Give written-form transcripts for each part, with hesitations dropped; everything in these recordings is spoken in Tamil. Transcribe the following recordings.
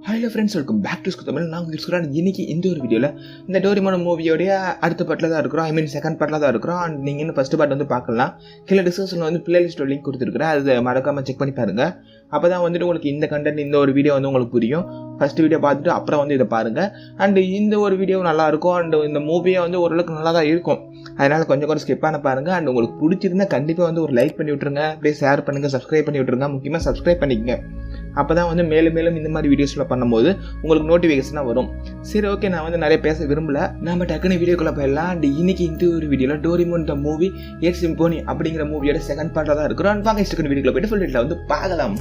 Hello friends, welcome back to Tamil. நான் சொல்கிறேன் இன்னைக்கு இந்த ஒரு வீடியோவில் இந்த டோரிமான் மூவியோடைய அடுத்த பாட்டில் தான் இருக்கிறோம். செகண்ட் பாட்டில் தான் இருக்கிறோம். அண்ட் நீங்கள் இன்னும் ஃபஸ்ட் பார்ட் வந்து பார்க்கலாம். கீழே டிஸ்கிரிப்ஷனில் வந்து பிளேலிஸ்ட் லிங்க் கொடுத்துருக்குறேன். அது மறக்காமல் செக் பண்ணி பாருங்கள். அப்போ தான் வந்துட்டு உங்களுக்கு இந்த கண்டென்ட் இந்த ஒரு வீடியோ வந்து உங்களுக்கு புரியும். ஃபஸ்ட் வீடியோ பார்த்துட்டு அப்புறம் வந்து இதை பாருங்கள். அண்டு இந்த ஒரு வீடியோ நல்லாயிருக்கும். அண்டு இந்த மூவியை வந்து ஓரளவுக்கு நல்லா தான் இருக்கும். அதனால் கொஞ்சம் ஸ்கிப் பண்ண பாருங்கள். அண்ட் உங்களுக்கு பிடிச்சிருந்தா கண்டிப்பாக வந்து ஒரு லைக் பண்ணி விட்ருங்க. அப்படியே ஷேர் பண்ணுங்கள், சப்ஸ்கிரைப் பண்ணி விட்ருங்க. முக்கியமாக சப்ஸ்கிரைப் பண்ணிக்கங்க. அப்போ தான் வந்து மேலும் இந்த மாதிரி வீடியோஸில் பண்ணும்போது உங்களுக்கு நோட்டிஃபிகேஷனாக வரும். சரி, ஓகே, நான் வந்து நிறைய பேச விரும்பல. நம்ம டக்குன்னு வீடியோக்குள்ளே போயிடலாம். அண்ட் இன்னைக்கு இந்த ஒரு வீடியோவில் Doraemon the movie earth symphony அப்படிங்கிற மூவியோட செகண்ட் பார்ட்டாக தான் இருக்கிறோம். அண்ட் வாங்க செகண்ட் வீடியோக்குள்ளே போய்ட்டு ஃபுல் டீட்டெயிலில் வந்து பார்க்கலாம்.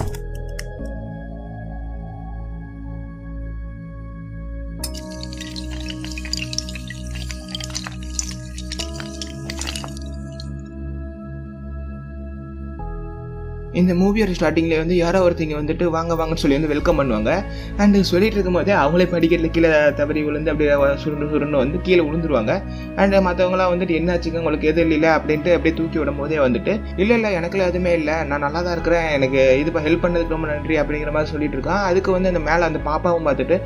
இந்த மூவியோட ஸ்டார்டிங்லேயே வந்து யாரோ ஒருத்தங்க வந்துட்டு வாங்கன்னு சொல்லி வந்து வெல்கம் பண்ணுவாங்க. அண்டு சொல்லிட்டு இருக்கும்போதே அவங்களே படிக்கட்டில் கீழே தவறி விழுந்து அப்படியே சுருண்டு வந்து கீழே விழுந்துருவாங்க. அண்டு மற்றவங்களாம் வந்துட்டு என்னாச்சுங்க உங்களுக்கு எதுவும் இல்லை அப்படின்ட்டு அப்படியே தூக்கி விடும் போதே வந்துட்டு இல்லை எனக்குலாம் எதுவுமே இல்லை, நான் நல்லா தான் இருக்கிறேன், எனக்கு இது ஹெல்ப் பண்ணதுக்கு ரொம்ப நன்றி அப்படிங்கிற மாதிரி சொல்லிட்டு இருக்கான். அதுக்கு வந்து அந்த மேலே அந்த பாப்பாவும் பார்த்துட்டு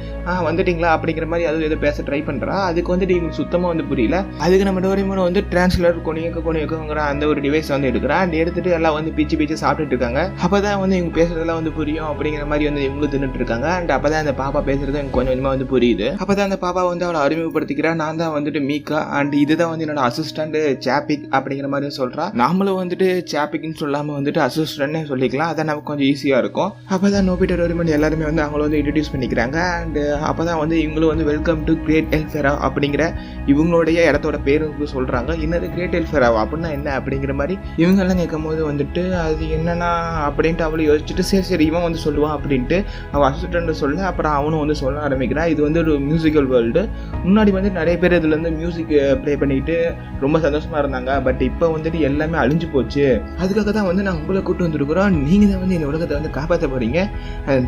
வந்துட்டீங்களா அப்படிங்கிற மாதிரி அதுவும் எதோ பேச ட்ரை பண்ணுறா. அதுக்கு வந்துட்டு இவங்களுக்கு சுத்தமாக வந்து புரியல. அதுக்கு நம்ம டோரிமான் வந்து டிரான்ஸ்லேட்டர் கொனியக்குங்கிற அந்த ஒரு டிவைஸ் வந்து எடுக்கிறான். அண்ட் எடுத்துட்டு எல்லாம் வந்து பிச்சு சாப்பிட்டுட்டு இருக்காங்க. அப்பதான் வந்து இவங்க பேசுறதெல்லாம் வந்து புரியும் அப்படிங்கிற மாதிரி வந்து இவங்க தின்னுட்டு இருக்காங்க. அண்ட் அப்பதான் அந்த பாப்பா பேசுறது எனக்கு கொஞ்சமா வந்து புரியுது. அப்பதான் அந்த பாப்பா வந்து அவளை அறிமுகப்படுத்திக்கிறா. நான் தான் வந்துட்டு மீகா, அண்ட் இதுதான் வந்து என்னோட அசிஸ்டன்ட் சாப்பிக் அப்படிங்கிற மாதிரி சொல்றா. நாமளும் வந்துட்டு சாப்பிக்னு சொல்லாம வந்துட்டு அசிஸ்டன்ட்னே சொல்லிக்கலாம். அதான் நமக்கு கொஞ்சம் ஈஸியா இருக்கும். அப்பதான் நோபிட்டா டோரிமான் எல்லாருமே வந்து அவங்கள வந்து இன்ட்ரடியூஸ் பண்ணிக்கிறாங்க. அண்ட் அப்பதான் வந்து இவங்களும் வந்து வெல்கம் டு கிரேட் எல்ஃபெரா அப்படிங்கிற இவங்களுடைய இடத்தோட பேரு சொல்றாங்க. என்னது கிரேட் எல்ஃபெரா அப்படின்னா என்ன அப்படிங்கிற மாதிரி இவங்க எல்லாம் கேட்கும் போது வந்துட்டு அது என்னன்னா அப்படின்ட்டு அவளை யோசிச்சுட்டு சரி இவன் வந்து சொல்லுவான் அப்படின்ட்டு அவன் அசிஸ்டன்ட் சொல்ல அப்புறம் அவனும் வந்து சொல்ல ஆரம்பிக்கிறான். இது வந்து ஒரு மியூசிக்கல் வேர்ல்டு. முன்னாடி வந்து நிறைய பேர் இதுல இருந்து மியூசிக் ப்ளே பண்ணிட்டு ரொம்ப சந்தோஷமா இருந்தாங்க. பட் இப்போ வந்துட்டு எல்லாமே அழிஞ்சு போச்சு. அதுக்காக தான் வந்து நான் உங்களை கூட்டு வந்துருக்குறோம். நீங்க தான் வந்து இந்த உலகத்தை வந்து காப்பாற்ற போறீங்க.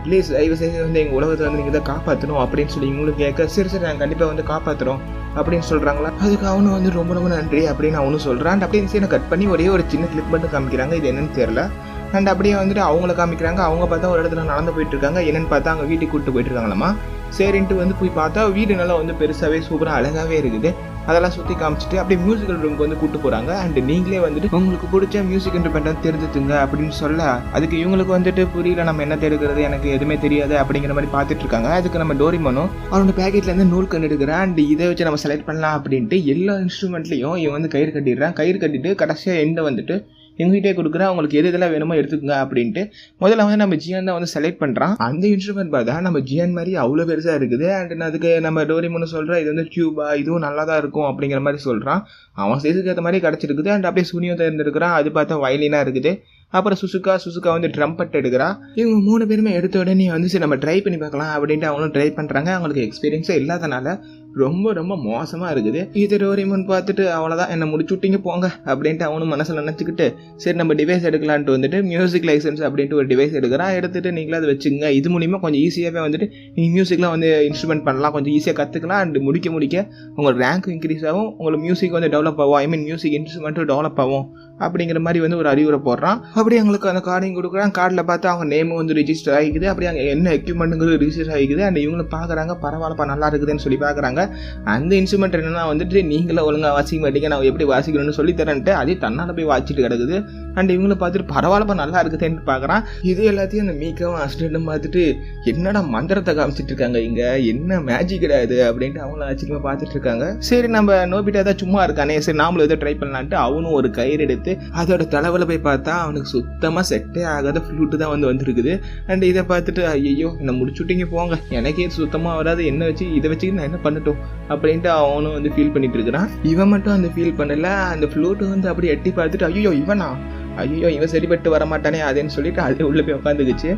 ப்ளீஸ் தயவு செய்து வந்து எங்க உலகத்தை வந்து நீங்க தான் காப்பாற்றணும் அப்படின்னு சொல்லி இவங்களுக்கு கேட்க சரி நாங்கள் கண்டிப்பா வந்து காப்பாற்றுறோம் அப்படின்னு சொல்றாங்களா. அதுக்கு அவனும் வந்து ரொம்ப நன்றி அப்படின்னு அவனும் சொல்றான். அப்படியே சீனை கட் பண்ணி ஒரே ஒரு சின்ன கிளிப் மட்டும் காமிக்கிறாங்க. இது என்னன்னு தெரியல. அண்ட் அப்படியே வந்துட்டு அவங்கள காமிக்கிறாங்க. அவங்க பார்த்தா ஒரு இடத்துல நடந்து போயிட்டு இருக்காங்க. என்னன்னு பார்த்தா அவங்க வீட்டுக்கு கூப்பிட்டு போயிட்டு இருக்காங்களாமா. சரின்ட்டு வந்து போய் பார்த்தா வீடு நல்லா வந்து பெருசாவே சூப்பராக அழகாவே இருக்குது. அதெல்லாம் சுற்றி காமிச்சிட்டு அப்படியே மியூசிக்கல் ரூமுக்கு வந்து கூப்பிட்டு போகிறாங்க. அண்ட் நீங்களே வந்துட்டு உங்களுக்கு பிடிச்ச மியூசிக் இன்ஸ்ட்ருமெண்ட் தெரிஞ்சுத்துங்க அப்படின்னு சொல்ல அதுக்கு இவங்களுக்கு வந்துட்டு புரியல, நம்ம என்ன தேடுக்கிறது, எனக்கு எதுவுமே தெரியாது அப்படிங்கிற மாதிரி பார்த்துட்டு இருக்காங்க. அதுக்கு நம்ம டோரிமானும் அவனோட பேக்கெட்லேருந்து நூல் கண்டு எடுக்கிறான். அண்ட் இதை வச்சு நம்ம செலக்ட் பண்ணலாம் அப்படின்ட்டு எல்லா இன்ஸ்ட்ருமெண்ட்லையும் இவன் வந்து கயிறு கட்டிடுறான். கயிறு கட்டிட்டு கடைசியாக எண்டை வந்துட்டு எங்ககிட்டே கொடுக்குறேன், அவங்களுக்கு எது இதெல்லாம் வேணுமோ எடுத்துக்கோங்க அப்படின்ட்டு முதல்ல வந்து நம்ம ஜியான் தான் வந்து செலக்ட் பண்ணுறான். அந்த இன்ஸ்ட்ருமெண்ட் பார்த்தா நம்ம ஜியான் மாதிரி அவ்வளோ பெருசாக இருக்குது. அண்ட் அதுக்கு நம்ம டோரிமான் சொல்கிறான் இது வந்து டியூபா, இதுவும் நல்லா தான் இருக்கும் அப்படிங்கிற மாதிரி சொல்கிறான். அவன் சைஸுக்கு ஏற்ற மாதிரி கிடச்சிருக்குது. அண்ட் அப்படியே சுனியும் தேர்ந்தெடுக்கிறான். அது பார்த்தா வயலினாக இருக்குது. அப்புறம் சுசுகா வந்து ட்ரம்பட் எடுக்கிறா. இவங்க 3 பேருமே எடுத்த உடனே வந்து சரி நம்ம ட்ரை பண்ணி பார்க்கலாம் அப்படின்ட்டு அவங்களும் ட்ரை பண்ணுறாங்க. அவங்களுக்கு எக்ஸ்பீரியன்ஸே இல்லாதனால ரொம்ப மோசமாக இருக்குது. இது டோரிமான் பார்த்துட்டு அவ்வளோதான் என்னை முடிச்சு விட்டீங்க போங்க அப்படின்ட்டு அவனும் மனசில் நினச்சிக்கிட்டு சரி நம்ம டிவைஸ் எடுக்கலான்ட்டு வந்துட்டு மியூசிக் லைசன்ஸ் அப்படின்ட்டு ஒரு டிவைஸ் எடுக்கிறான். எடுத்துகிட்டு நீங்களே அதை வச்சுங்க. இது மூலிமா கொஞ்சம் ஈஸியாகவே வந்துட்டு நீங்கள் மியூசிக்லாம் வந்து இன்ஸ்ட்ருமெண்ட் பண்ணலாம், கொஞ்சம் ஈஸியாக கற்றுக்கலாம். அண்ட் முடிக்க உங்கள் ரேங்க் இன்க்ரீஸ் ஆகும், உங்களுக்கு மியூசிக் வந்து டெவலப் ஆகும், மியூசிக் இன்ஸ்ட்ருமெண்ட்டும் டெவலப் ஆகும் அப்படிங்கிற மாதிரி வந்து ஒரு அறிவுரை போடுறான். அப்படி அவங்களுக்கு அந்த கார்டையும் கொடுக்குறான். கார்டில் பார்த்து அவங்க நேமும் வந்து ரிஜிஸ்டர் ஆகிக்குது. அப்படி அங்கே என்ன எக்யூப்மெண்ட்டுங்கிறது ரிஜிஸ்டர் ஆகிக்குது. அண்ட் இவங்களும் பார்க்குறாங்க, பரவாயில்லப்பா நல்லா இருக்குதுன்னு சொல்லி பார்க்குறாங்க. அந்த இன்ஸ்ட்ருமெண்ட் என்னன்னா வந்துட்டு நீங்களும் ஒழுங்காக வாசிக்க மாட்டீங்க, நான் எப்படி வாசிக்கணும்னு சொல்லி தரேன்ட்டு அதே தன்னால் போய் வாசிச்சுட்டு கிடக்குது. அண்ட் இவங்களை பார்த்துட்டு பரவாயில்லப்பா நல்லா இருக்குதுன்னு பார்க்குறான். இது எல்லாத்தையும் அந்த மீக்காவும் அசிஸ்டண்ட்டும் பார்த்துட்டு என்னடா மந்திரத்தை காமிச்சிட்டு இருக்காங்க, இங்கே என்ன மேஜிக் கிடையாது அப்படின்ட்டு அவங்களும் ஆச்சரியமாக பார்த்துட்டு இருக்காங்க. சரி நம்ம நோபிட்டா தான் சும்மா இருக்கானே, சரி நாமளும் எதோ ட்ரை பண்ணலான்ட்டு அவனும் ஒரு கயிறு எடுத்து அதோட தலைவில் போய் பார்த்தா அவனுக்கு சுத்தமாக செட்டே ஆகாத ஃப்ளூட்டு தான் வந்துருக்குது. அண்ட் இதை பார்த்துட்டு ஐயோ என்ன முடிச்சுட்டிங்க போங்க, எனக்கே சுத்தமாக வராது, என்ன வச்சு இதை வச்சு நான் என்ன பண்ணட்டும் அப்படின்ட்டு அவனும் வந்து ஃபீல் பண்ணிட்டு இருக்கிறான். இவன் மட்டும் அந்த ஃபீல் பண்ணல. அந்த ஃப்ளூட்டு வந்து அப்படி எட்டி பார்த்துட்டு ஐயோ இவன் சரிப்பட்டு வரமாட்டானே அதுன்னு சொல்லிட்டு அது உள்ள போய் உட்காந்துக்குச்சு.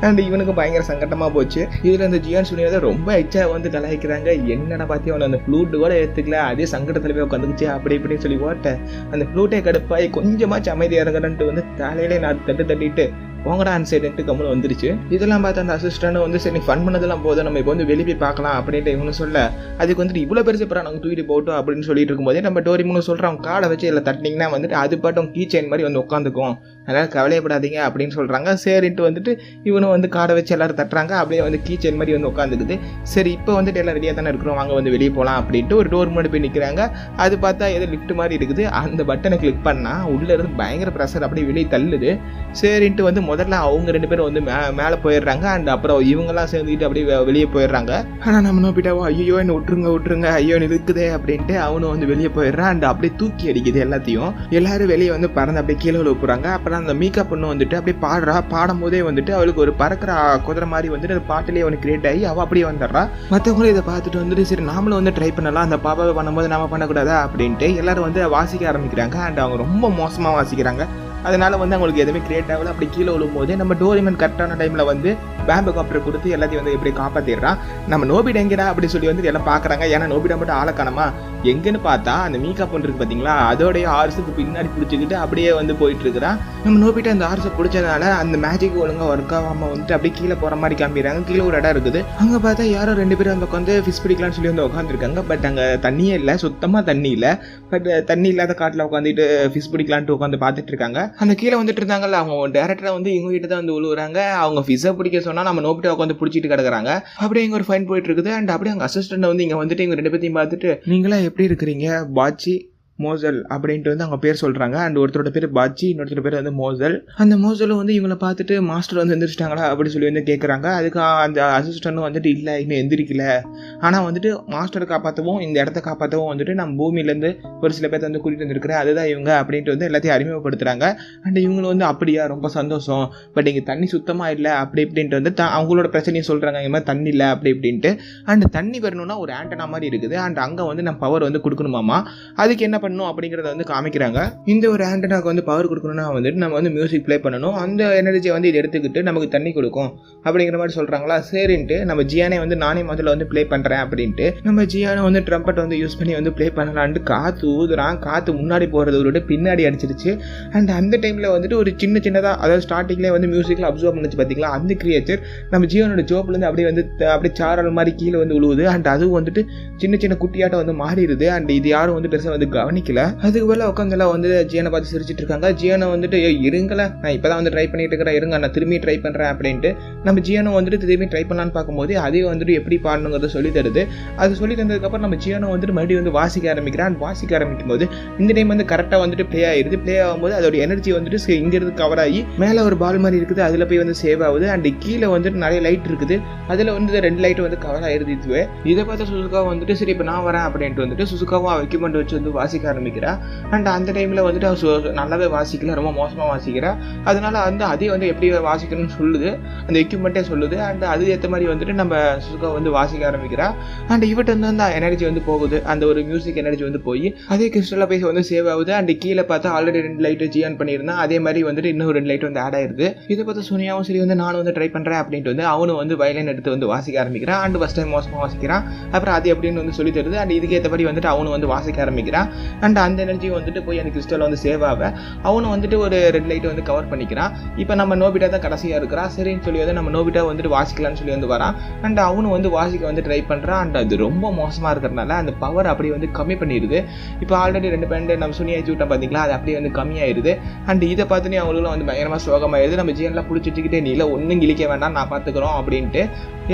அண்ட் இவனுக்கு பயங்கர சங்கட்டமாக போச்சு. இதில் அந்த ஜியான் சுனியை ரொம்ப எச்சா வந்து கலாய்க்கிறாங்க. என்னடா பார்த்தி அவனை அந்த ஃப்ளூட்டு கூட எடுத்துக்கல, அதே சங்கடத்தில் போய் உட்காந்துக்குச்சு அப்படி இப்படின்னு சொல்லி ஓட்ட அந்த ஃப்ளூட்டை கடுப்பாய் கொஞ்சமாச்சு அமைதி இறங்குறன்ட்டு வந்து தலையிலே நான் தட்டிட்டு போங்கடா அன்சைடுன்ட்டு கம்முன்னு வந்துருச்சு. இதெல்லாம் பார்த்து அந்த அசிஸ்டன்ட் வந்து சரி ஃபன் பண்ணதெல்லாம் போதும், நம்ம இப்போ வந்து வெளியே பார்க்கலாம் அப்படின்ட்டு இவனு சொல்ல அதுக்கு வந்துட்டு இவ்வளோ பெருசு அப்புறம் நாங்கள் தூக்கிட்டு போட்டோம் அப்படின்னு சொல்லிட்டு இருக்கும்போதே நம்ம டோரிமான் சொல்கிறோம் காடை வச்சு இதில் தட்டினீங்கன்னா வந்துட்டு அது பாட்டும் கீ செயின் மாதிரி வந்து உட்காந்துக்கும் அதனால் கவலையப்படாதீங்க அப்படின்னு சொல்கிறாங்க. சரின்ட்டு வந்துட்டு இவனும் வந்து காடை வச்சு எல்லோரும் தட்டுறாங்க. அப்படியே வந்து கீச்சன் மாதிரி வந்து உட்காந்துக்குது. சரி இப்போ வந்துட்டு எல்லாம் ரெடியாக தானே இருக்கிறோம், வாங்க வந்து வெளியே போகலாம் அப்படின்ட்டு ஒரு டோர் முன்னாடி போய் நிற்கிறாங்க. அது பார்த்தா ஏதோ லிஃப்ட் மாதிரி இருக்குது. அந்த பட்டனை கிளிக் பண்ணால் உள்ளே இருந்து பயங்கர ப்ரெஷர் அப்படியே வெளியே தள்ளுது. சரின்ட்டு வந்து முதல்ல அவங்க 2 பேரும் வந்து மேலே போயிடுறாங்க. அண்ட் அப்புறம் இவங்கெல்லாம் சேர்ந்துக்கிட்டு அப்படியே வெளியே போயிடுறாங்க. ஆனால் நம்ம நோபிட்டாவோ ஐயோ என்ன விட்டுருங்க ஐயோ இருக்குதே அப்படின்ட்டு அவனும் வந்து வெளியே போயிடுறான். அண்ட் அப்படியே தூக்கி அடிக்குது எல்லாத்தையும். எல்லாரும் வெளியே வந்து பறந்து அப்படியே கீழே போகிறாங்க. அப்புறம் அந்த மீக்கா பொண்ணு வந்துட்டு அப்படியே பாடும் போதே வந்துட்டு அவளுக்கு ஒரு பறக்கிற குதிரை மாதிரி வந்துட்டு அந்த பாட்டிலே அவனுக்கு கிரியேட் ஆகி அவள் அப்படியே வந்துடுறா. மற்றவங்களும் இதை பார்த்துட்டு வந்துட்டு சரி நாமளும் வந்து ட்ரை பண்ணலாம், அந்த பாப்பாவை பண்ணும்போது நாம பண்ணக்கூடாதா அப்படின்ட்டு எல்லாரும் வந்து வாசிக்க ஆரம்பிக்கிறாங்க. அண்ட் அவங்க ரொம்ப மோசமாக வாசிக்கிறாங்க. அதனால வந்து அவங்களுக்கு எதுவுமே கிரியேட் ஆகல. அப்படி கீழே விழும்போது நம்ம டோரிமன் கரெக்டான டைமில் வந்து பேம்பு காப்டர் கொடுத்து எல்லாத்தையும் வந்து எப்படி காப்பாற்றிடுறான். நம்ம நோபிடா எங்கடா அப்படி சொல்லி வந்து எல்லாம் பார்க்குறாங்க. ஏன்னா நோபிடா மட்டும் ஆளை காணமா எங்கன்னு பார்த்தா அந்த மீக்கா பொண்ணு இருக்கு பார்த்தீங்களா, அதோடைய ஆர்ஸுக்கு பின்னாடி பிடிச்சிக்கிட்டு அப்படியே வந்து போயிட்டு இருக்கிறான். நம்ம நோபிட்டா அந்த ஆர்ஸை பிடிச்சதுனால அந்த மேஜிக் ஒழுங்காக ஒர்க் ஆகாமல் வந்துட்டு அப்படியே கீழே போகிற மாதிரி காமிக்கிறாங்க. கீழே ஒரு இடம் இருக்குது. அங்கே பார்த்தா யாரோ 2 பேரும் வந்து உட்காந்து ஃபிஷ் பிடிக்கலாம்னு சொல்லி வந்து உட்காந்துருக்காங்க. பட் அங்கே தண்ணியே இல்லை, சுத்தமாக தண்ணி இல்லை. பட் தண்ணி இல்லாத காட்டில் உட்காந்துட்டு ஃபிஷ் பிடிக்கலான்ட்டு உட்காந்து பார்த்துட்டு இருக்காங்க. அந்த கீழே வந்துட்டு இருந்தாங்கல்ல அவங்க டேரக்டராக வந்து இவங்க கிட்ட தான் வந்து விழுவுறாங்க. அவங்க ஃபிஷ்ஷை பிடிக்க சொன்னால் நம்ம நோபிட்டா உட்காந்து பிடிச்சிட்டு கிடக்குறாங்க. அப்படியே இங்கே ஒரு ஃபைன் போயிட்டு இருக்குது. அண்ட் அப்படியே அங்கே அசிஸ்டன்ட் வந்து இங்கே வந்துட்டு இவங்க 2 பேர்த்தையும் பார்த்துட்டு நீங்களா எப்படி இருக்கிறீங்க பாச்சி மோசல் அப்படின்ட்டு வந்து அவங்க பேர் சொல்கிறாங்க. அண்ட் ஒருத்தரோட பேர் பாச்சி, இன்னொருத்தரோட பேர் வந்து மோசல். அந்த மோசலும் வந்து இவங்களை பார்த்துட்டு மாஸ்டர் வந்து எந்திரிச்சிட்டாங்களா அப்படின்னு சொல்லி வந்து கேட்குறாங்க. அதுக்கு அந்த அசிஸ்டன்ட்டும் வந்துட்டு இல்லை இன்னும் எந்திரிக்கல, ஆனால் வந்துட்டு மாஸ்டரை காப்பாற்றவும் இந்த இடத்த காப்பாற்றவும் வந்துட்டு நம்ம பூமியிலேருந்து ஒரு சில பேர்த்த வந்து கூட்டிகிட்டு வந்துருக்கிறேன், அதுதான் இவங்க அப்படின்ட்டு வந்து எல்லாத்தையும் அறிமுகப்படுத்துகிறாங்க. அண்ட் இவங்களும் வந்து அப்படியா ரொம்ப சந்தோஷம், பட் இங்கே தண்ணி சுத்தமாக இல்லை அப்படி இப்படின்ட்டு வந்து அவங்களோட பிரச்சனையை சொல்கிறாங்க. இந்த மாதிரி தண்ணி இல்லை அப்படி இப்படின்ட்டு. அண்ட் தண்ணி வரணும்னா ஒரு ஆண்டனா மாதிரி இருக்குது. அண்ட் அங்கே வந்து நம்ம பவர் வந்து கொடுக்கணுமாமா. அதுக்கு என்ன அப்படிங்கறத வந்து காமிக்கிறாங்க. இந்த ஒரு ஆண்டனாக்கு வந்து பவர் கொடுக்கணும்னா வந்துட்டு நம்ம வந்து மியூசிக் ப்ளே பண்ணணும், அந்த எனர்ஜியை வந்து இது எடுத்துக்கிட்டு நமக்கு தண்ணி கொடுக்கும் அப்படிங்கிற மாதிரி சொல்றாங்களா. சரின்ட்டு நம்ம ஜியானே வந்து நானே முதல்ல வந்து ப்ளே பண்றேன் அப்படின்ட்டு நம்ம ஜியானை வந்து ட்ரம்பட் வந்து யூஸ் பண்ணி வந்து ப்ளே பண்ணலான்ட்டு காத்து ஊதுறான். காத்து முன்னாடி போறதை விட பின்னாடி அடிச்சிருச்சு. அண்ட் அந்த டைம்ல வந்துட்டு ஒரு சின்னதா அதாவது ஸ்டார்டிங்லேயே வந்து மியூசிக்ல அப்சர்வ் பண்ணிச்சு பார்த்தீங்களா, அந்த கிரியேச்சர் நம்ம ஜியானோட ஜோப்ல இருந்து அப்படியே வந்து அப்படியே சாரல் மாதிரி கீழே வந்து விழுவுது. அண்ட் அதுவும் வந்துட்டு சின்ன குட்டியாட்டம் வந்து மாறிடுது. அண்ட் இது யாரும் வந்து பெருசாக வந்து கவனிக்கல. அதுக்கு மேலே உட்காந்துலாம் வந்து ஜியானை பார்த்து சிரிச்சிட்டு இருக்காங்க. ஜியானை வந்துட்டு இருங்கல நான் இப்போதான் வந்து ட்ரை பண்ணிட்டு இருக்கிறேன், இருங்க நான் திரும்பி ட்ரை பண்ணுறேன் அப்படின்ட்டு நம்ம ஜியானை வந்துட்டு திரும்பி ட்ரை பண்ணலான்னு பார்க்கும்போது அதே வந்துட்டு எப்படி பாடணுங்கிறத சொல்லி தருது. அது சொல்லி தந்ததுக்கப்புறம் நம்ம ஜியானை வந்துட்டு மறுபடியும் வந்து வாசிக்க ஆரம்பிக்கிறான். வாசிக்க ஆரம்பிக்கும் போது இந்த டைம் வந்து கரெக்டாக வந்துட்டு ப்ளே ஆயிடுது. ப்ளே ஆகும்போது அதோட எனர்ஜி வந்துட்டு இங்கிருந்து கவர் ஆகி மேலே ஒரு பால் மாதிரி இருக்குது, அதில் போய் வந்து சேவ் ஆகுது. அண்ட் கீழே வந்துட்டு நிறைய லைட் இருக்குது, அதில் வந்து 2 லைட் வந்து கவர் ஆயிடுது. இதுவே இதை பார்த்து சுசுகா வந்துட்டு சரி இப்போ நான் வரேன் அப்படின்ட்டு வந்துட்டு சுசுகாவும் எக்யூப்மெண்ட் வச்சு வந்து வாசிக்க ஆரம்பிக்கிறா. அண்ட் அந்த டைமில் வந்துட்டு அவள் நல்லாவே வாசிக்கல, ரொம்ப மோசமாக வாசிக்கிறா. அதனால வந்து அதே வந்து எப்படி வாசிக்கணும்னு சொல்லுது, அந்த எக்யூப்மெண்ட்டே சொல்லுது. அண்ட் அது ஏற்ற மாதிரி வந்துட்டு நம்ம சுசுகா வந்து வாசிக்க ஆரம்பிக்கிறா. அண்ட் இவட்ட வந்து அந்த எனர்ஜி வந்து போகுது, அந்த ஒரு மியூசிக் எனர்ஜி வந்து போய் அதே கிறிஸ்டலாக போய் வந்து சேவ் ஆகுது. அண்ட் கீழே பார்த்தா ஆல்ரெடி 2 லைட்டு ஜியான் பண்ணியிருந்தேன், அதே மாதிரி வந்துட்டு இன்னும் 2 லைட் வந்து ஆட் ஆயிருது. இதை பார்த்து சுனியாவும் சரி வந்து நானும் வந்து ட்ரை பண்ணுறேன் அப்படின்ட்டு வந்து அவனும் வந்து வயலின் எடுத்து வந்து வாசிக்க ஆரம்பிக்கிறான். அண்ட் ஃபர்ஸ்ட் டைம் மோசமாக வாசிக்கிறான். அப்புறம் அது எப்படின்னு வந்து சொல்லி தருது. அண்ட் இதுக்கு ஏற்ற மாதிரி வந்துட்டு அவனும் வந்து வாசிக்க ஆரம்பிக்கிறான். அண்ட் அந்த எனர்ஜி வந்துட்டு போய் எனக்கு கிறிஸ்டல் வந்து சேவ் ஆக அவனும் வந்துட்டு ஒரு 2 லைட் வந்து கவர் பண்ணிக்கிறான். இப்போ நம்ம நோபிட்டா தான் கடைசியாக இருக்கிறான். சரின்னு சொல்லி வந்து நம்ம நோபிட்டா வந்துட்டு வாசிக்கலாம்னு சொல்லி வந்து வரான். அண்ட் அவனும் வந்து வாசிக்க வந்து ட்ரை பண்ணுறான். அண்ட் அது ரொம்ப மோசமாக இருக்கிறதுனால அந்த பவர் அப்படியே வந்து கம்மி பண்ணிடுது. இப்போ ஆல்ரெடி 2 பேண்ட் நம்ம சுனியாச்சு விட்டோம் பார்த்தீங்களா, அது அப்படியே வந்து கம்மியாயிருது. அண்ட் இதை பார்த்துனே அவங்களும் வந்து பயங்கரமாக சோகமாயிருது. நம்ம ஜியன்லாம் பிடிச்சிட்டுக்கிட்டே நீல ஒன்றும் கிழிக்க வேண்டாம் நான் பார்த்துக்கிறோம் அப்படின்ட்டு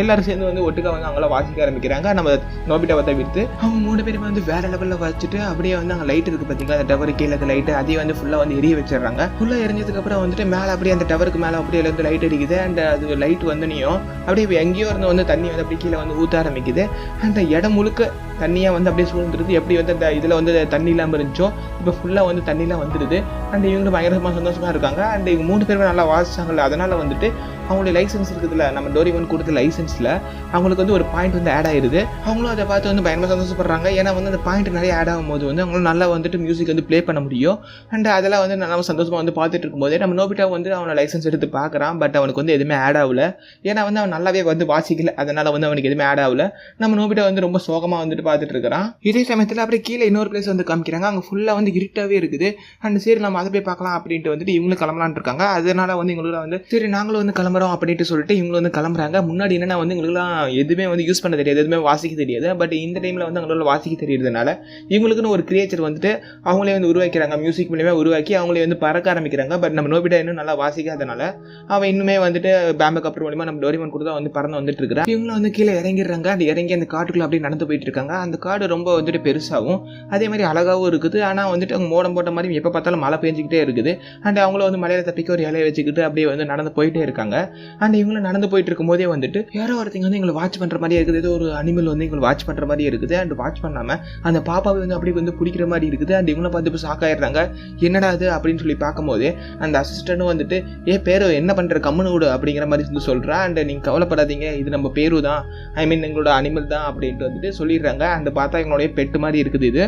எல்லாரும் சேர்ந்து வந்து ஒட்டுக்கா வந்து அவங்கள வாசிக்க ஆரம்பிக்கிறாங்க. நம்ம நோபிட்டாவை தவிர்த்து அவங்க 3 பேரும் வந்து வேற லெவலில் வச்சுட்டு அப்படியே வந்து அங்கே லைட் இருக்குது பார்த்தீங்களா, அந்த டவர் கீழே லைட்டு அதையும் வந்து ஃபுல்லாக வந்து எரிய வச்சிடறாங்க. ஃபுல்லாக எரிஞ்சதுக்கு அப்புறம் வந்துட்டு மேலே அப்படியே அந்த டவருக்கு மேலே அப்படியே வந்து லைட் அடிக்குது. அண்ட் அது லைட் வந்துனையும் அப்படியே எங்கேயோ இருந்து வந்து தண்ணி வந்து அப்படி கீழே வந்து ஊற்ற ஆரம்பிக்குது. அந்த இடம் முழுக்க தண்ணியாக வந்து அப்படியே சூழ்ந்துருது. எப்படி வந்து அந்த இதில் வந்து தண்ணி இல்லாமல் இருந்துச்சோ இப்போ ஃபுல்லாக வந்து தண்ணிலாம் வந்துடுது. அண்ட் இவங்களும் பயங்கரமாக சந்தோஷமாக இருக்காங்க. அண்ட் இவங்க 3 பேருமே நல்லா வாசிச்சாங்கல்ல, அதனால் வந்துட்டு அவங்களுடைய லைசன்ஸ் இருக்குதுல்ல, நம்ம டோரிமன் கொடுத்த லைசன்ஸில் அவங்களுக்கு வந்து ஒரு பாயிண்ட் வந்து ஆட் ஆயிடுது. அவங்களும் அதை பார்த்து வந்து பயங்கரமாக சந்தோஷப்படுறாங்க. ஏன்னா வந்து அந்த பாயிண்ட் நிறைய ஆட் ஆகும்போது வந்து அவங்களும் நல்லா வந்துட்டு மியூசிக் வந்து ப்ளே பண்ண முடியும். அண்ட் அதெல்லாம் வந்து நல்லா சந்தோஷமாக வந்து பார்த்துட்டு இருக்கும்போதே நம்ம நோபிட்டா வந்து அவனை லைசன்ஸ் எடுத்து பார்க்குறான். பட் அவனுக்கு வந்து எதுவுமே ஆட் ஆகல. ஏன்னா வந்து அவன் நல்லாவே வந்து வாசிக்கல, அதனால் வந்து அவனுக்கு எதுவுமே ஆட் ஆகல. நம்ம நோபிட்டா வந்து ரொம்ப சோகமாக வந்துட்டு பார்த்துட்டு இருக்கிறான். இதே சமயத்தில் அப்படியே கீழே இன்னொரு பிளேஸ் வந்து காமிக்கிறாங்க. அங்கே ஃபுல்லாக வந்து இருட்டாகவே இருக்குது. அண்ட் சரி நம்ம அதை போய் பார்க்கலாம் அப்படின்ட்டு வந்துட்டு இவங்களும் கிளம்பலான் இருக்காங்க. அதனால வந்து இவங்களுக்கு வந்து சரி நாங்களும் வந்து கிளம்புறோம் அப்படின்ட்டு சொல்லிட்டு இவங்களும் வந்து கிளம்புறாங்க. முன்னாடி என்னன்னா வந்து எங்களுக்குலாம் எதுவுமே வந்து யூஸ் பண்ண தெரியாது, எதுவுமே வாசிக்க தெரியாது. பட் இந்த டைமில் வந்து அவங்களால வாசிக்க தெரியுறதுனால இவங்களுக்குன்னு ஒரு கிரியேச்சர் வந்துட்டு அவங்களே வந்து உருவாக்கிறாங்க. மியூசிக் மூலியமா உருவாக்கி அவங்களே வந்து பறக்க ஆரம்பிக்கிறாங்க. பட் நம்ம நோபிட்டா இன்னும் நல்லா வாசிக்காதனால அவன் இன்னுமே வந்துட்டு பேம்பக் அப்புறம் மூலியமா நம்ம டோரிமான் கூட தான் வந்து பறந்து வந்துட்டு இருக்கிறான். இவங்களும் வந்து கீழே இறங்கிடுறாங்க. அந்த இறங்கி அந்த காட்டுக்குள்ள அப்படியே நடந்து போயிட்டு இருக்காங்க. அந்த காடு ரொம்ப வந்துட்டு பெருசாகவும் அதே மாதிரி அழகாகவும் இருக்குது. ஆனால் வந்துட்டு அவங்க மோடம் போட்ட மாதிரி எப்போ பார்த்தாலும் மழை பெஞ்சிக்கிட்டே இருக்குது. அண்ட் அவங்கள வந்து மலையில தப்பிக்க ஒரு இலையை வச்சுக்கிட்டு அப்படியே வந்து நடந்து போயிட்டே இருக்காங்க. அண்ட் இவங்களும் நடந்து போயிட்டு இருக்கும் போதே வந்துட்டு யாரோ ஒருத்தங்க வந்து எங்களை வாட்ச் பண்ற மாதிரி இருக்குது. ஏதோ ஒரு அனிமல் வந்து எங்களை வாட்ச் பண்ற மாதிரி இருக்குது. அண்ட் வாட்ச் பண்ணாம அந்த பாப்பாவை வந்து அப்படியே வந்து பிடிக்கிற மாதிரி இருக்குது. அண்ட் இவங்கள பார்த்து இப்போ ஷாக் ஆயிடுறாங்க. என்னடா அது அப்படின்னு சொல்லி பார்க்கும்போது அந்த அசிஸ்டன்ட்டும் வந்துட்டு பேரு என்ன பண்ற கம்முனு விடு அப்படிங்கிற மாதிரி வந்து சொல்றா. அண்ட் நீங்க கவலைப்படாதீங்க, இது நம்ம பேரு தான், ஐ மீன் எங்களோட அனிமல் தான் அப்படின்ட்டு வந்துட்டு சொல்லிடுறாங்க. அண்ட் பார்த்தா எங்களுடைய பெட்டு மாதிரி இருக்குது இது.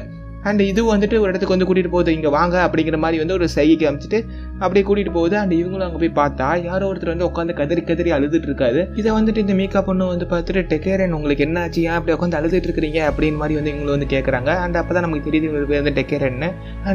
அண்ட் இது வந்துட்டு ஒரு இடத்துக்கு வந்து கூட்டிகிட்டு போகுது, இங்கே வாங்க அப்படிங்கிற மாதிரி வந்து ஒரு சைகை காமிச்சிட்டு அப்படியே கூட்டிகிட்டு போகுது. அண்ட் இவங்களும் அங்கே போய் பார்த்தா யாரோ ஒருத்தர் வந்து உட்காந்து கதறி அழுதுட்டு இருக்காரு. இதை வந்துட்டு இந்த மேக்கா பொண்ணு வந்து பார்த்துட்டு டெக்கேரன் உங்களுக்கு என்ன ஆச்சு, ஏன் அப்படி உட்காந்து அழுதுட்டு இருக்கிறீங்க அப்படின்னு மாதிரி வந்து இவங்களை வந்து கேட்குறாங்க. அண்ட் அப்போ தான் நமக்கு தெரியுது இவங்களுக்கு வந்து டெக்கேரன்னு.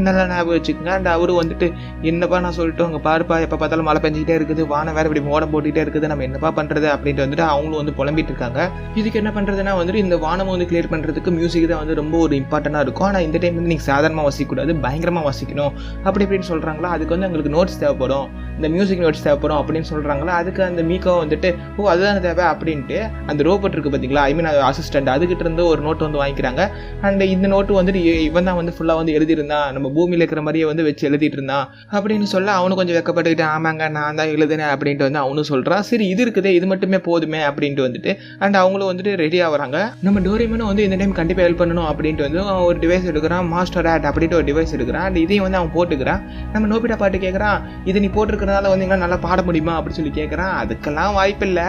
நல்லா ஞாபகம் வச்சுக்கோங்க. அண்ட் அவரு வந்துட்டு என்னப்பா நான் சொல்லிட்டு அங்கே பாருப்பா எப்போ பார்த்தாலும் மழை பெஞ்சிக்கிட்டே இருக்குது, வானம் வேறு இப்படி மோடம் போட்டுக்கிட்டே இருக்குது, நம்ம என்னப்பா பண்ணுறது அப்படின்ட்டு வந்துட்டு அவங்களும் வந்து புலம்பிட்டு இருக்காங்க. இதுக்கு என்ன பண்ணுறதுன்னா வந்துட்டு இந்த வானம் வந்து கிளியர் பண்ணுறதுக்கு மியூசிக் தான் வந்து ரொம்ப ஒரு இம்பார்ட்டண்டாக இருக்கும். ஆனால் இந்த டைம் வந்து நீங்கள் சாதாரணமாக வாசிக்கக்கூடாது, பயங்கரமாக வாசிக்கணும் அப்படி இப்படின்னு சொல்கிறாங்களா. அதுக்கு வந்து எங்களுக்கு நோட்ஸ் தேவைப்படும், இந்த மியூசிக் நோட்ஸ் தேவைப்படும் அப்படின்னு சொல்கிறாங்களா. அதுக்கு அந்த மீக்கோ வந்துட்டு அதுதான் தேவை அப்படின்ட்டு அந்த ரோபோட் இருக்குது பார்த்தீங்களா, ஐ மீன் அசிஸ்டன்ட், அதுக்கிட்ட இருந்து ஒரு நோட்டு வந்து வாங்கிக்கிறாங்க. அண்ட் இந்த நோட்டு வந்துட்டு இவன் தான் வந்து ஃபுல்லாக வந்து எழுதியிருந்தான், நம்ம பூமியில் இருக்கிற மாதிரியே வந்து வச்சு எழுதிட்டு இருந்தான் அப்படின்னு சொல்ல அவனு கொஞ்சம் வெக்கப்பட்டுக்கிட்டு ஆமாங்க நான் தான் எழுதுனேன் அப்படின்ட்டு வந்து அவனும் சொல்கிறான். சரி இது இருக்குதே இது மட்டுமே போதுமே அப்படின்ட்டு வந்துட்டு அண்ட் அவங்களும் வந்துட்டு ரெடி ஆகிறாங்க. நம்ம டோரிமானும் வந்து இந்த டைம் கண்டிப்பாக ஹெல்ப் பண்ணணும் அப்படின்ட்டு வந்து ஒரு டிவைஸ் எடுக்கிறான், மாஸ்டர் ஆட் அப்படின்ட்டு ஒரு டிவைஸ் எடுக்கிறான். அண்ட் இதையும் வந்து அவன் போட்டுக்கிறான். நம்ம நோபிட்டா பாட்டு கேட்குறான், இதை நீ போட்டிருக்கிறதால வந்து எங்களால் நல்லா பாட முடியுமா அப்படின்னு சொல்லி கேட்குறான். அதுக்கெல்லாம் வாய்ப்பு இல்லை,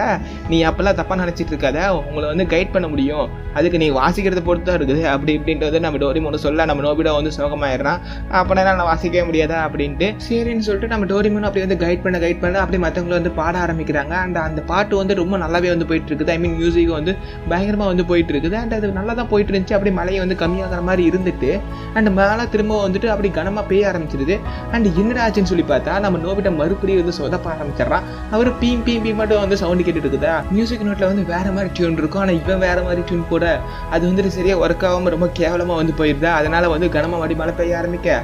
நீ அப்பெல்லாம் தப்பாக நினச்சிட்டு இருக்காத, உங்களை வந்து கைட் பண்ண முடியும், அதுக்கு நீ வாசிக்கிறத பொறுத்து தான் இருக்குது அப்படி இப்படின்ட்டு வந்து நம்ம டோரிமான் சொல்ல நம்ம நோபிட்டா வந்து சோகமாயிடுறான். அப்போனா நான் வாசிக்கவே முடியாதா அப்படின்ட்டு சரின்னு சொல்லிட்டு நம்ம டோரிமான் அப்படி வந்து கைட் பண்ண அப்படி மற்றவங்களை வந்து பாட ஆரம்பிக்கிறாங்க. அண்ட் அந்த பாட்டு வந்து ரொம்ப நல்லாவே வந்து போயிட்டு இருக்குது, ஐ மீன் மியூசிக் வந்து பயங்கரமாக வந்து போயிட்டு இருக்குது. அண்ட் அது நல்லா தான் போயிட்டு இருந்துச்சு. அப்படி மழையை வந்து கம்மியாகிற மாதிரி இருந்துட்டு அண்ட் மேலே திரும்ப வந்துட்டு அப்படி கனமாக பெய்ய ஆரம்பிச்சிருது. அண்ட் என்னடா ஆச்சுன்னு சொல்லி பார்த்தா நம்ம நோபிட்டா மறுபடியும் வந்து சொதப்ப ஆரம்பிச்சிடறான். அவர் பீம் மட்டும் வந்து சவுண்ட் கேட்டுட்டு இருக்குதா. மியூசிக் நோட்டில் வந்து வேற மாதிரி டியூன் இருக்கும், ஆனால் இவன் வேற மாதிரி டியூன் போட அது வந்துட்டு சரியாக ஒர்க் ஆகாமல் ரொம்ப கேவலமாக வந்து போயிருந்தா. அதனால வந்து கனமாக மடி மழை பெய்ய ஆரம்பிக்க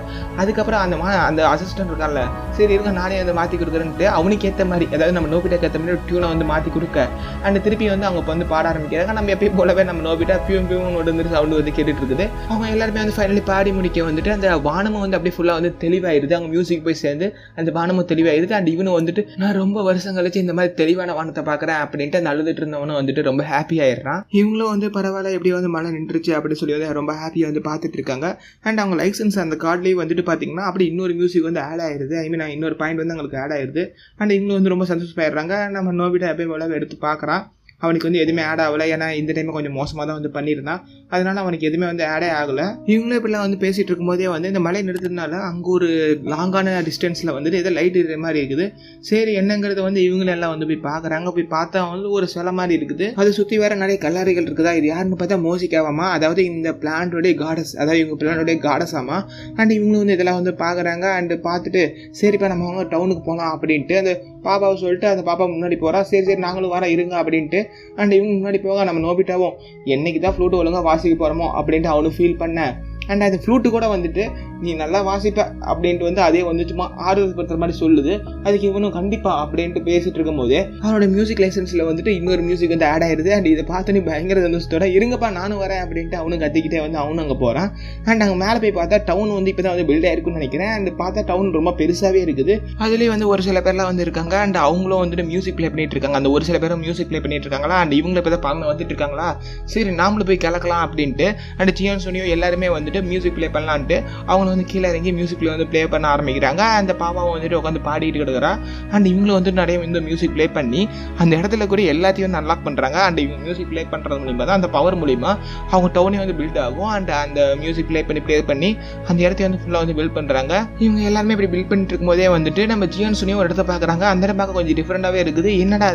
அதுக்கப்புறம் அந்த அசிஸ்டன்ட் இருக்கான்ல, சரி இருக்க நானே வந்து மாற்றி கொடுக்குறேன்ட்டு அவனுக்கு ஏற்ற மாதிரி, அதாவது நம்ம நோபிட்டாக்கு ஏற்ற மாதிரி டியூனை வந்து மாற்றி கொடுக்க அண்ட் திருப்பி வந்து அவங்க வந்து பாட ஆரம்பிக்கிறாங்க. நம்ம எப்பயும் போலவே நம்ம நோபிட்டா பியூம் வந்து சவுண்ட் வந்து கேட்டுட்டு இருக்குது. அவங்க எல்லாருமே வந்து ஃபைனலி பாடி முடிக்க வந்துட்டு அந்த வானமும் வந்து அப்படியே ஃபுல்லாக வந்து தெளிவாயிருது. அவங்க மியூசிக் போய் சேர்ந்து அந்த வானமும் தெளிவாயிருது. அண்ட் இவனும் வந்துட்டு நான் ரொம்ப வருஷம் கழிச்சு இந்த மாதிரி தெளிவான வானத்தை பார்க்குறேன் அப்படின்ட்டு அந்த அழுதுட்டு இருந்தவனும் வந்துட்டு ரொம்ப ஹாப்பி ஆயிடுறான். இவங்களும் வந்து பரவாயில்ல எப்படி வந்து மழை நின்றுச்சு அப்படின்னு சொல்லி வந்து ரொம்ப ஹாப்பியாக வந்து பார்த்துட்டு இருக்காங்க. அண்ட் அவங்க லைசன்ஸ் அந்த கார்ட்லேயும் வந்துட்டு பார்த்தீங்கன்னா அப்படி இன்னொரு மியூசிக் வந்து ஆட் ஆயிடுது, ஐ மீன் இன்னொரு பாயிண்ட் வந்து அவங்களுக்கு ஆட் ஆயிடுது. அண்ட் இவங்களும் வந்து ரொம்ப சந்தோஷமாயிடுறாங்க. நம்ம நோபிட்டா எப்பயும் போல எடுத்து பார்க்குறான். அவனுக்கு வந்து எதுவுமே ஆட் ஆகலை, ஏன்னா இந்த டைம் கொஞ்சம் மோசமாக தான் வந்து பண்ணியிருந்தான், அதனால அவனுக்கு எதுவுமே வந்து ஆடே ஆகலை. இவங்களும் இப்படிலாம் வந்து பேசிகிட்டு இருக்கும்போதே வந்து இந்த மழை நிறுத்துறதுனால அங்கே ஒரு லாங்கான டிஸ்டன்ஸில் வந்துட்டு ஏதோ லைட் இருக்கிற மாதிரி இருக்குது. சரி என்னங்கிறது வந்து இவங்களெல்லாம் வந்து போய் பார்க்குறாங்க. போய் பார்த்தா வந்து ஒரு சிலை மாதிரி இருக்குது, அது சுற்றி வேறு நிறைய கல்லறைகள் இருக்குதா. இது யாருன்னு பார்த்தா மோசிக்காவாமா, அதாவது இந்த பிளான்டோடைய காடஸ், அதாவது இவங்க பிளானோடைய காடஸ் ஆமா. அண்ட் இவங்களும் வந்து இதெல்லாம் வந்து பார்க்குறாங்க. அண்டு பார்த்துட்டு சரிப்பா நம்ம அவங்க டவுனுக்கு போகலாம் அப்படின்ட்டு அந்த பாப்பாவை சொல்லிட்டு அந்த பாப்பா முன்னாடி போகிறா. சரி நாங்களும் வர இருங்க அப்படின்ட்டு அண்ட் இவங்க முன்னாடி போக நம்ம நோபிட்டாவும் என்னைக்கு தான் ஃப்ளூட் ஒழுங்காக வாசிக்க போகிறோமோ அப்படின்ட்டு அவனும் ஃபீல் பண்ணேன். அண்ட் அந்த ஃப்ளூட்டு கூட வந்துட்டு நீ நல்லா வாசிப்ப அப்படின்ட்டு வந்து அதே வந்து சும்மா ஆறுதல் படுத்துற மாதிரி சொல்லுது. அதுக்கு இவனும் கண்டிப்பா அப்படின்ட்டு பேசிட்டு இருக்கும் போதே அவனோட மியூசிக் லைசன்ஸ்ல வந்துட்டு இன்னொரு மியூசிக் வந்து ஆட் ஆயிடுது. அண்ட் இதை பார்த்து நீ பயங்கர சந்தோஷத்தோட இருங்கப்பா நானும் வரேன் அப்படின்ட்டு அவனும் கத்திக்கிட்டே வந்து அவனும் அங்கே போகிறான். அண்ட் அங்கே மேலே போய் பார்த்தா டவுன் வந்து இப்போ தான் வந்து பில்ட் ஆயிருக்குன்னு நினைக்கிறேன். அண்ட் பார்த்தா டவுன் ரொம்ப பெருசாகவே இருக்குது. அதுலேயே வந்து ஒரு சில பேர்லாம் வந்து இருக்காங்க. அண்ட் அவங்களும் வந்துட்டு மியூசிக் ப்ளே பண்ணிட்டு இருக்காங்க. அந்த ஒரு சில பேரும் மியூசிக் ப்ளே பண்ணிட்டு இருக்காங்களா. அண்ட் இவங்களை இப்போ தான் பார்க்க வந்துட்டு இருக்காங்களா. சரி நாமளும் போய் கிளக்கலாம் அப்படின்ட்டு அண்ட் சியான் சோனியோ எல்லாருமே வந்துட்டு மியூசிக் ப்ளே பண்ணலான்ட்டு அவங்க வந்து கீழே இறங்கி மியூசிக்ல வந்து ப்ளே பண்ண ஆரம்பிக்கிறாங்க. அந்த பாப்பாவை வந்துட்டு உட்காந்து பாடிட்டு கிடக்குறா. அண்ட் இவங்களும் வந்து நிறைய இந்த மியூசிக் ப்ளே பண்ணி அந்த இடத்துல கூட எல்லாத்தையும் வந்து அன்லாக் பண்ணுறாங்க. அண்ட் இவங்க மியூசிக் ப்ளே பண்ணுறது மூலிமா தான் அந்த பவர் மூலிமா அவங்க டவுனே வந்து பில்ட் ஆகும். அண்ட் அந்த மியூசிக் ப்ளே பண்ணி அந்த இடத்தையும் வந்து ஃபுல்லாக வந்து பில்ட் பண்ணுறாங்க. இவங்க எல்லாருமே இப்படி பில்ட் பண்ணிட்டு இருக்கும்போதே வந்துட்டு நம்ம ஜியான் சோனியும் ஒரு இடத்த பார்க்குறாங்க. அந்த இடம் பார்க்க கொஞ்சம் டிஃப்ரெண்டாகவே இருக்குது. என்னடா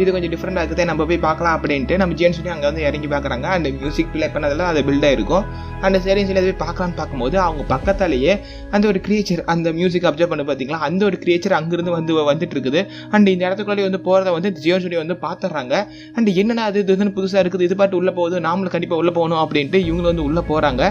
இது கொஞ்சம் டிஃப்ரெண்டாக இருக்குது, நம்ம போய் பார்க்கலாம் அப்படின்ட்டு நம்ம ஜியான் சோனியும் அங்கே வந்து இறங்கி பார்க்குறாங்க. அந்த மியூசிக் ப்ளே பண்ணதில் அது பில்ட் ஆகிருக்கும். அந்த சரி சில போய் பார்க்கலான்னு பார்க்கும்போது அவங்க பக்கத்தில் பார்த்தாலேயே அந்த ஒரு கிரியேச்சர் அந்த மியூசிக் அப்சர்வ் பண்ண பார்த்தீங்களா, அந்த ஒரு கிரியேச்சர் அங்கிருந்து வந்துட்டு இருக்குது. அண்ட் இந்த இடத்துக்குள்ளே வந்து போகிறத வந்து ஜியோன் சொல்லி வந்து பார்த்துடுறாங்க. அண்ட் என்னன்னா அது இதுன்னு புதுசாக இருக்குது, இது பாட்டு உள்ளே போகுது, நாமளும் கண்டிப்பாக உள்ளே போகணும் அப்படின்ட்டு இவங்க வந்து உள்ளே போகிறாங்க.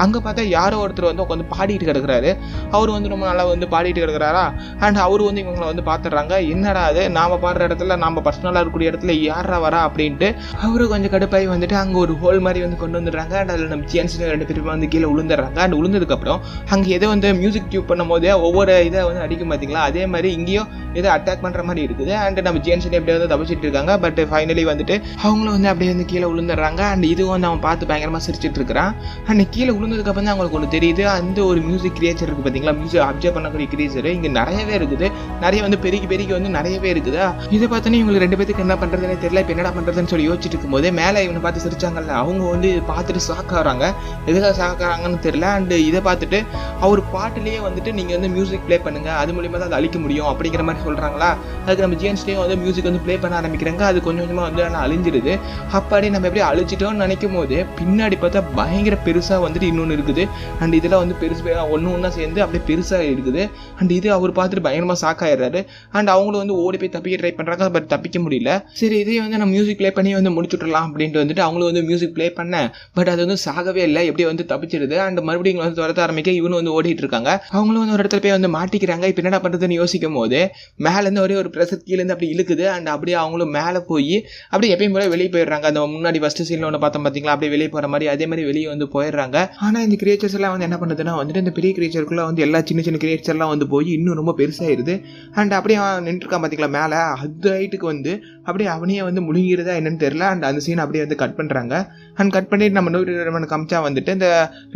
அங்கே பார்த்தா யாரோ ஒருத்தர் வந்து உட்காந்து பாடிட்டு கிடக்குறாரு. அவர் வந்து ரொம்ப நல்லா வந்து பாடிட்டு கிடக்குறாரா. அண்ட் அவர் வந்து இவங்களை வந்து பார்த்துடுறாங்க. என்னடா அது நாம பாடுற இடத்துல நம்ம பர்சனலாக இருக்கக்கூடிய இடத்துல யாரா வரா அப்படின்ட்டு அவரு கொஞ்சம் கடுப்பாகி வந்துட்டு அங்கே ஒரு ஹோல் மாதிரி வந்து கொண்டு வந்துடுறாங்க. அண்ட் அதில் நம்ம ஜியான்ஸ் 2 பேருமே வந்து கீழே விழுந்துடுறாங்க. அண்ட் விழுந்ததுக்கப்புறம் அங்கே ஏதோ வந்து மியூசிக் டியூப் பண்ணும் போதே ஒவ்வொரு இதை வந்து அடிக்கும் பார்த்தீங்களா, அதே மாதிரி இங்கேயும் ஏதோ அட்டாக் பண்ணுற மாதிரி இருக்குது. அண்ட் நம்ம ஜியான்ஸ் அப்படியே வந்து தப்பிச்சிட்டு இருக்காங்க. பட் ஃபைனலி வந்துட்டு அவங்களும் வந்து அப்படியே வந்து கீழே விழுந்துடுறாங்க. அண்ட் இதுவும் வந்து அவன் பார்த்து பயங்கரமாக சிரிச்சிட்டு இருக்கிறான். அண்ட் கீழே விழுந்ததுக்கப்புறம் தான் அவங்களுக்கு ஒன்று தெரியுது, அந்த ஒரு மியூசிக் கிரியேச்சர் இருக்குது பார்த்தீங்களா, மியூசிக் அப்சர்வ் பண்ணக்கூடிய கிரியேச்சர் இங்கே நிறையவே இருக்குது. நிறைய வந்து பெருக்கி வந்து நிறையவே இருக்குது. இதை பார்த்தோன்னே இவங்களுக்கு 2 பேருக்கு என்ன பண்ணுறதுன்னு தெரியல. இப்போ என்னடா பண்ணுறதுன்னு சொல்லி யோசிச்சுட்டு இருக்கும்போது மேலே இவனை பார்த்து சிரிச்சாங்கல்ல, அவங்க வந்து பார்த்துட்டு ஷாக் ஆகிறாங்க. எதுக்காக ஷாக் ஆகிறாங்கன்னு தெரியல. அண்ட் இதை பார்த்துட்டு அவர் பாட்டிலேயே வந்துட்டு நீங்கள் வந்து மியூசிக் ப்ளே பண்ணுங்க, அது மூலியமாக தான் அதை அழிக்க முடியும் அப்படிங்கிற மாதிரி சொல்கிறாங்களா. அதுக்கு நம்ம ஜிஎன்ஸ்லேயும் வந்து மியூசிக் வந்து ப்ளே பண்ண ஆரம்பிக்கிறாங்க. அது கொஞ்சம் கொஞ்சமாக வந்து ஆனால் அழிஞ்சிருது. அப்படி நம்ம எப்படி அழிச்சிட்டோம்னு நினைக்கும் போது பின்னாடி பார்த்தா பயங்கர பெருசாக வந்துட்டு இன்னொன்று இருக்குது. அண்ட் இதெல்லாம் வந்து பெருசு ஒன்று சேர்ந்து அப்படியே பெருசாக இருக்குது. அண்ட் இது அவர் பார்த்துட்டு பயங்கரமாக ஷாக் ஆயிடுறாரு. அண்ட் அவங்களும் வந்து ஓடி போய் தப்பிக்க ட்ரை பண்ணுறாங்க. பட் தப்பிக்க முடியல. சரி இதே வந்து நம்ம மியூசிக் ப்ளே பண்ணி வந்து முடிச்சுட்றலாம் அப்படின்ட்டு வந்துட்டு அவங்களும் வந்து மியூசிக் ப்ளே பண்ண. பட் அது வந்து சாகவே இல்லை, எப்படி வந்து தப்பிச்சிருது. அண்ட் மறுபடியும் வந்து துரத்த ஆரம்பிக்க இவனு வந்து ஓடிட்டு இருக்காங்க. அவங்களும் வந்து ஒரு இடத்துல போய் வந்து மாட்டிக்கிறாங்க. இப்போ என்னடா பண்ணுறதுன்னு யோசிக்கும் போது மேலேருந்து ஒரே ஒரு ப்ரெஷர் கீழேருந்து அப்படி இழுக்குது. அண்ட் அப்படியே அவங்களும் மேலே போய் அப்படியே எப்பயும் போல வெளியே போயிடுறாங்க. அந்த முன்னாடி ஃபர்ஸ்ட் சீனில் ஒன்று பார்த்தோம் பார்த்தீங்களா, அப்படியே வெளியே போகிற மாதிரி அதே மாதிரி வெளியே வந்து போயிடுறாங்க. ஆனால் இந்த கிரியேச்சர்ஸ் எல்லாம் வந்து என்ன பண்ணுதுன்னா வந்துட்டு இந்த பெரிய கிரியேச்சருக்குள்ள வந்து எல்லா சின்ன சின்ன கிரியேச்சர்லாம் வந்து போய் இன்னும் ரொம்ப பெருசாகிடுது. அண்ட் அப்படியே நின்றுருக்கான் பார்த்தீங்களா மேலே, அது ஹைட்டுக்கு வந்து அப்படியே அவனையே வந்து முழுகிறதா என்னன்னு தெரியல. அண்ட் அந்த சீன் அப்படியே வந்து கட் பண்ணுறாங்க. அண்ட் கட் பண்ணிட்டு நம்ம நூறு காமிச்சா வந்துட்டு இந்த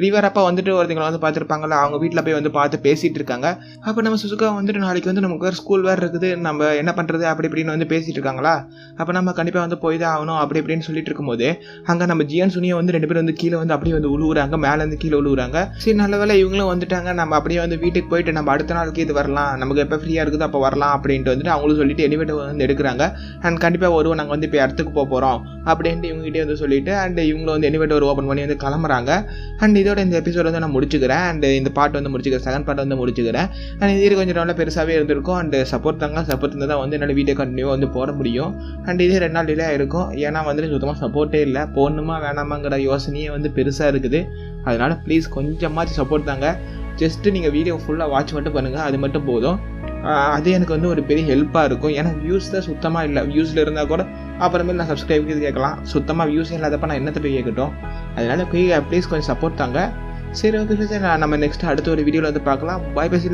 ரிவர் அப்பா வந்துட்டு ஒருத்தங்களை வந்து பார்த்துருப்பாங்களா, அவங்க வீட்டில் போய் வந்து பார்த்து பேசிகிட்டு இருக்காங்க. அப்போ நம்ம சுசுகா வந்துட்டு நாளைக்கு வந்து நமக்கு வேறு ஸ்கூல் வேறு இருக்குது, நம்ம என்ன பண்ணுறது அப்படி இப்படின்னு வந்து பேசிகிட்டு இருக்காங்களா. அப்போ நம்ம கண்டிப்பாக வந்து போய் தான் ஆகணும் அப்படி இப்படின்னு சொல்லிட்டு இருக்கும்போது அங்கே நம்ம ஜியான் சுனியை வந்து 2 பேரும் வந்து கீழே வந்து அப்படியே வந்து உழுவுறாங்க, மேலேருந்து கீழே உழுவுறாங்க. சரி நல்ல வேலை இவங்களும் வந்துட்டாங்க, நம்ம அப்படியே வந்து வீட்டுக்கு போயிட்டு நம்ம அடுத்த நாளுக்கு இது வரலாம், நமக்கு எப்போ ஃப்ரீயாக இருக்குது அப்போ வரலாம் அப்படின்ட்டு வந்துட்டு அவங்களும் சொல்லிட்டு எலிவேட்டர் வந்து எடுக்கிறாங்க. அண்ட் கண்டிப்பாக வருவோம், நாங்கள் வந்து இப்போ இடத்துக்கு போகிறோம் அப்படின்ட்டு இவங்ககிட்டே வந்து சொல்லிட்டு அண்ட் இவங்களும் வந்து எலிவேட்டர் ஓப்பன் பண்ணி வந்து கிளம்புறாங்க. அண்ட் இதோட இந்த எபிசோட் வந்து நான் முடிச்சுக்கிறேன். அண்ட் இந்த பாட்டு வந்து முடிச்சுக்கிறேன், செகண்ட் பார்ட் வந்து முடிச்சுக்கிறேன். அண்ட் இது கொஞ்சம் நல்லா பெருசாகவே இருந்திருக்கும். அண்ட் சப்போர்ட் இருந்தால் தான் வந்து என்னோட வீடியோ கண்டினியூவாக வந்து போட முடியும். அண்ட் இதே 2 நாள் டிலே இருக்கும். ஏன்னா வந்துட்டு சுத்தமாக சப்போர்ட்டே இல்லை, போடணுமா வேணாமாங்கிற யோசனையே வந்து பெருசாக இருக்குது. அதனால் ப்ளீஸ் கொஞ்சமாச்சு சப்போர்ட் தாங்க. ஜஸ்ட்டு நீங்கள் வீடியோ ஃபுல்லாக வாட்ச் மட்டும் பண்ணுங்கள், அது மட்டும் போதும். அது எனக்கு வந்து ஒரு பெரிய ஹெல்ப்பாக இருக்கும். ஏன்னா வியூஸ் தான் சுத்தமாக இல்லை. வியூஸில் இருந்தால் கூட அப்புறமேல் நான் சப்ஸ்கிரைபுக்கு இது கேட்கலாம். சுத்தமாக வியூஸ் இல்லாதப்போ நான் என்னத்தை போய் கேட்கட்டும். அதனால் ப்ளீஸ் கொஞ்சம் சப்போர்ட் தாங்க. சரி ஓகே, நம்ம நெக்ஸ்ட் அடுத்த ஒரு வீடியோவில் வந்து பார்க்கலாம். பாய் பேசி.